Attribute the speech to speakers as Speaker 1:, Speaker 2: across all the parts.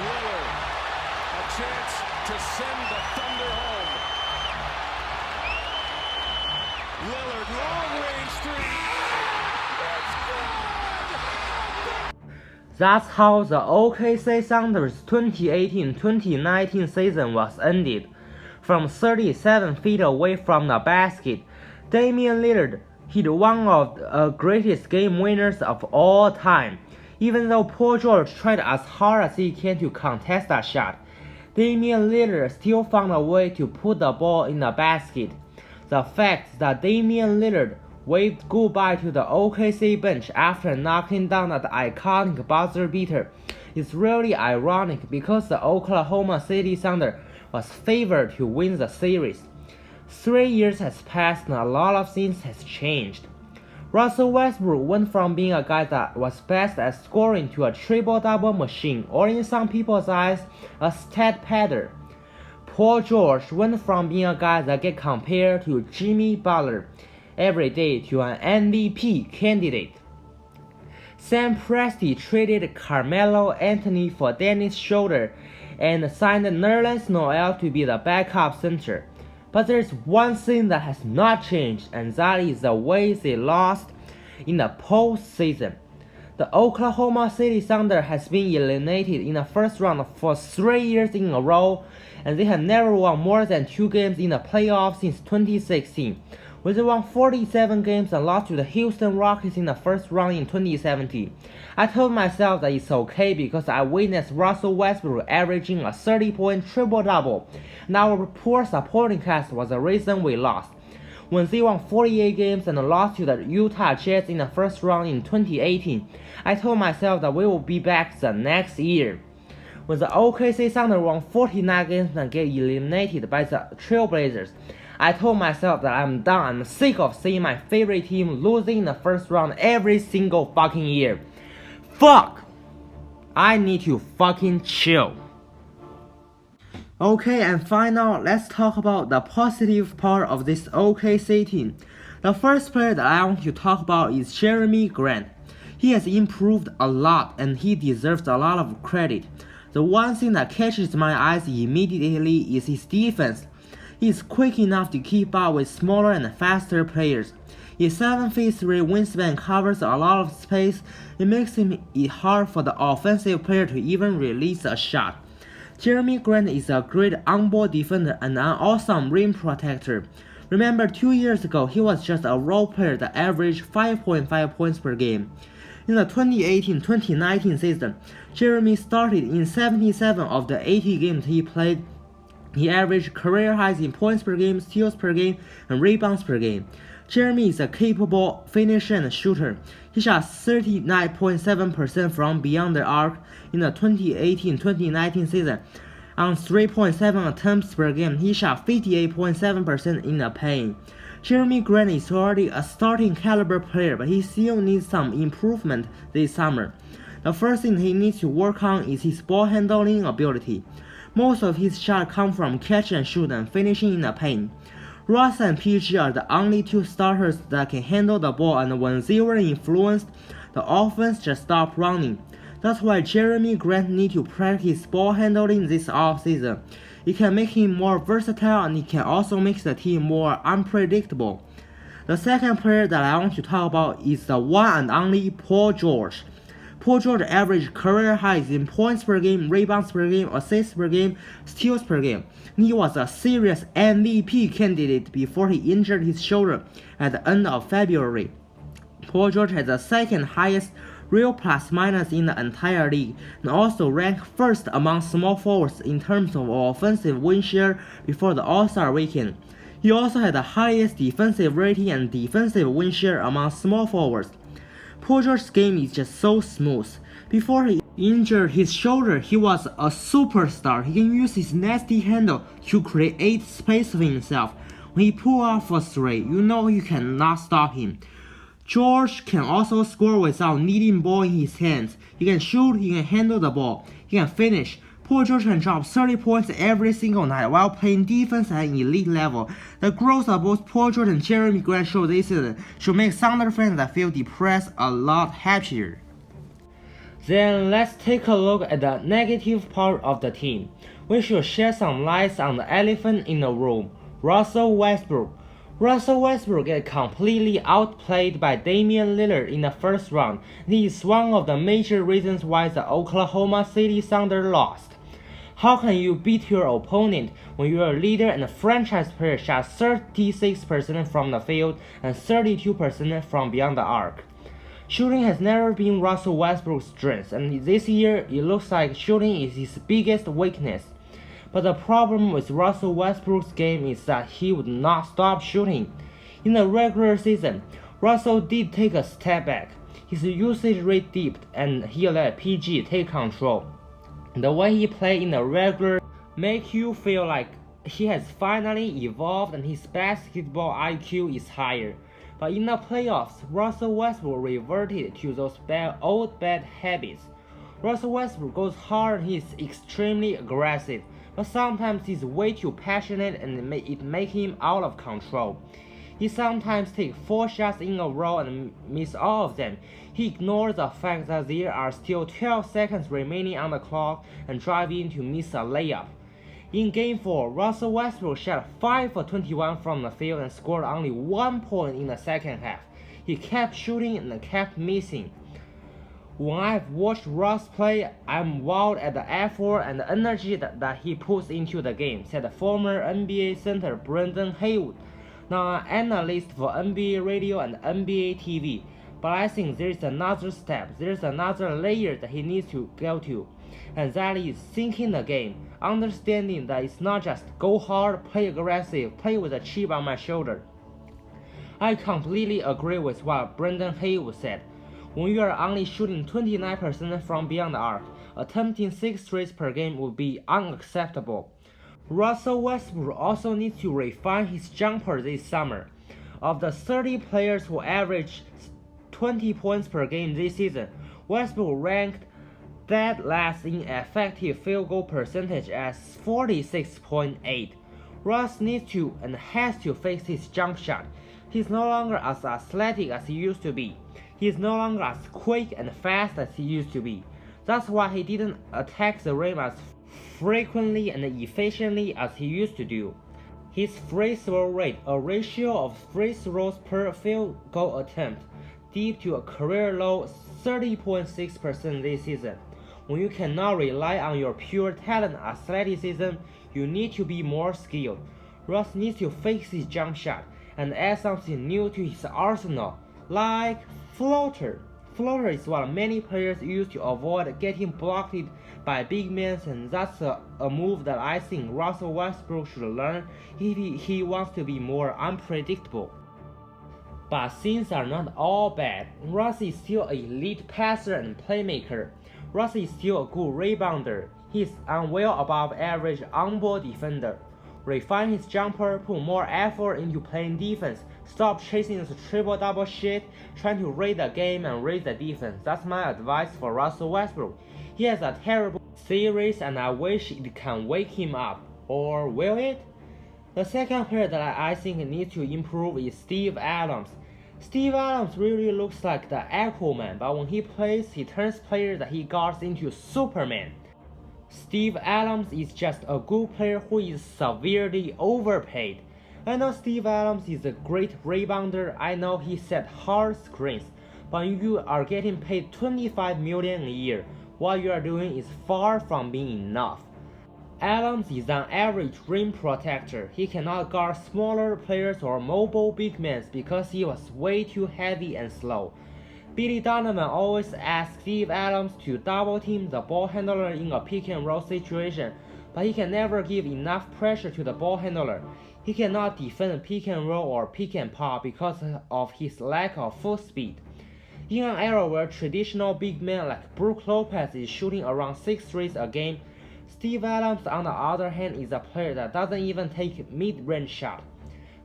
Speaker 1: Lillard, a chance to send the Thunder home. Lillard, long-range three.
Speaker 2: That's how the OKC Thunder's 2018-2019 season was ended. From 37 feet away from the basket, Damian Lillard hit one of the greatest game winners of all time. Even though Paul George tried as hard as he can to contest that shot, Damian Lillard still found a way to put the ball in the basket. The fact that Damian Lillard waved goodbye to the OKC bench after knocking down that iconic buzzer beater is really ironic because the Oklahoma City Thunder was favored to win the series. 3 years has passed and a lot of things has changed. Russell Westbrook went from being a guy that was best at scoring to a triple-double machine, or in some people's eyes, a stat padder. Paul George went from being a guy that get compared to Jimmy Butler every day to an MVP candidate. Sam Presti traded Carmelo Anthony for Dennis Schroeder and signed Nerlens Noel to be the backup center. But there's one thing that has not changed, and that is the way they lost in the postseason. The Oklahoma City Thunder has been eliminated in the first round for 3 years in a row, and they have never won more than 2 games in the playoffs since 2016. They won 47 games and lost to the Houston Rockets in the first round in 2017. I told myself that it's okay because I witnessed Russell Westbrook averaging a 30-point triple-double, and our poor supporting cast was the reason we lost. When they won 48 games and lost to the Utah Jazz in the first round in 2018, I told myself that we will be back the next year. When the OKC Thunder won 49 games and get eliminated by the Trailblazers, I told myself that I'm done. I'm sick of seeing my favorite team losing in the first round every single fucking year. Fuck! I need to fucking chill. Okay, and finally, let's talk about the positive part of this OKC team. The first player that I want to talk about is Jeremy Grant. He has improved a lot and he deserves a lot of credit. The one thing that catches my eyes immediately is his defense. He is quick enough to keep up with smaller and faster players. His 7'3" wingspan covers a lot of space. It makes it hard for the offensive player to even release a shot. Jeremy Grant is a great on-ball defender and an awesome rim protector. Remember 2 years ago, he was just a role player that averaged 5.5 points per game. In the 2018-2019 season, Jeremy started in 77 of the 80 games he played. He averaged career highs in points per game, steals per game, and rebounds per game. Jeremy is a capable finisher and shooter. He shot 39.7% from beyond the arc in the 2018-2019 season. On 3.7 attempts per game, he shot 58.7% in the paint. Jeremy Grant is already a starting caliber player, but he still needs some improvement this summer. The first thing he needs to work on is his ball handling ability. Most of his shots come from catch and shoot and finishing in the paint. Russ and PG are the only 2 starters that can handle the ball, and when they were influenced, the offense just stopped running. That's why Jeremy Grant needs to practice ball handling this offseason. It can make him more versatile and it can also make the team more unpredictable. The second player that I want to talk about is the one and only Paul George. Paul George averaged career highs in points per game, rebounds per game, assists per game, steals per game. He was a serious MVP candidate before he injured his shoulder at the end of February. Paul George has the second highest real plus-minus in the entire league and also ranked first among small forwards in terms of offensive win share before the All-Star weekend. He also had the highest defensive rating and defensive win share among small forwards. Paul George's game is just so smooth. Before he injured his shoulder, he was a superstar. He can use his nasty handle to create space for himself. When he pulls out for 3, you know you cannot stop him. George can also score without needing ball in his hands. He can shoot, he can handle the ball, he can finish. Paul George can drop 30 points every single night while playing defense at an elite level. The growth of both Paul George and Jeremy Grant show this season should make Thunder fans that feel depressed a lot happier. Then let's take a look at the negative part of the team. We should shed some light on the elephant in the room, Russell Westbrook. Russell Westbrook gets completely outplayed by Damian Lillard in the first round. This is one of the major reasons why the Oklahoma City Thunder lost. How can you beat your opponent when your leader and franchise player shot 36% from the field and 32% from beyond the arc? Shooting has never been Russell Westbrook's strength, and this year it looks like shooting is his biggest weakness. But the problem with Russell Westbrook's game is that he would not stop shooting. In the regular season, Russell did take a step back. His usage rate dipped and he let PG take control. The way he played in the regular makes you feel like he has finally evolved and his basketball IQ is higher. But in the playoffs, Russell Westbrook reverted to those old bad habits. Russell Westbrook goes hard and he's extremely aggressive, but sometimes he's way too passionate and it makes him out of control. He sometimes takes 4 shots in a row and miss all of them. He ignores the fact that there are still 12 seconds remaining on the clock and drives in to miss a layup. In Game 4, Russell Westbrook shot 5 for 21 from the field and scored only 1 point in the second half. He kept shooting and kept missing. When I've watched Russ play, I'm wowed at the effort and the energy that he puts into the game, said former NBA center Brendan Haywood, now an analyst for NBA radio and NBA TV. But I think there's another step, there's another layer that he needs to go to, and that is thinking the game, understanding that it's not just go hard, play aggressive, play with a chip on my shoulder. I completely agree with what Brendan Haywood said. When you are only shooting 29% from beyond the arc, attempting 6 threes per game would be unacceptable. Russell Westbrook also needs to refine his jumper this summer. Of the 30 players who averaged 20 points per game this season, Westbrook ranked dead last in effective field goal percentage at 46.8. Russ needs to and has to fix his jump shot. He's no longer as athletic as he used to be. He's no longer as quick and fast as he used to be. That's why he didn't attack the rim as frequently and efficiently as he used to do. His free throw rate, a ratio of free throws per field goal attempt, dipped to a career low 30.6% this season. When you cannot rely on your pure talent and athleticism, you need to be more skilled. Russ needs to fix his jump shot and add something new to his arsenal, like floater. Floater is what many players use to avoid getting blocked by big men, and that's a move that I think Russell Westbrook should learn if he wants to be more unpredictable. But things are not all bad. Russ is still an elite passer and playmaker. Russ is still a good rebounder. He's a well above average on-ball defender. Refine his jumper, put more effort into playing defense, stop chasing this triple-double shit, trying to read the game and read the defense. That's my advice for Russell Westbrook. He has a terrible series and I wish it can wake him up. Or will it? The second player that I think needs to improve is Steve Adams. Steve Adams really looks like the Aquaman, but when he plays, he turns players that he guards into Superman. Steve Adams is just a good player who is severely overpaid. I know Steve Adams is a great rebounder, I know he set hard screens, but you are getting paid $25 million a year. What you are doing is far from being enough. Adams is an average rim protector. He cannot guard smaller players or mobile big men because he was way too heavy and slow. Billy Donovan always asks Steve Adams to double team the ball handler in a pick and roll situation, but he can never give enough pressure to the ball handler. He cannot defend pick and roll or pick and pop because of his lack of foot speed. In an era where traditional big men like Brook Lopez is shooting around 6 threes a game, Steve Adams on the other hand is a player that doesn't even take mid-range shot.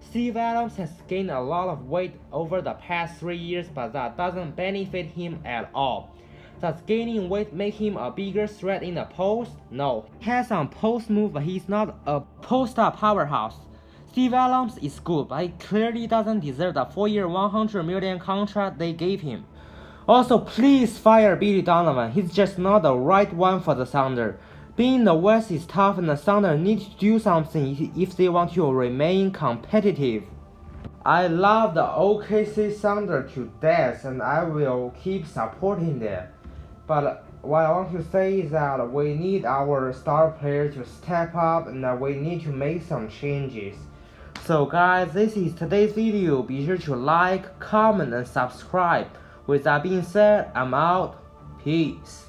Speaker 2: Steve Adams has gained a lot of weight over the past 3 years, but that doesn't benefit him at all. Does gaining weight make him a bigger threat in the post? No. He has some post move, but he's not a post-up powerhouse. Steve Adams is good, but he clearly doesn't deserve the 4-year $100 million contract they gave him. Also, please fire Billy Donovan. He's just not the right one for the Thunder. Being in the West is tough and the Thunder need to do something if they want to remain competitive. I love the OKC Thunder to death and I will keep supporting them. But what I want to say is that we need our star players to step up and we need to make some changes. So guys, this is today's video. Be sure to like, comment and subscribe. With that being said, I'm out. Peace.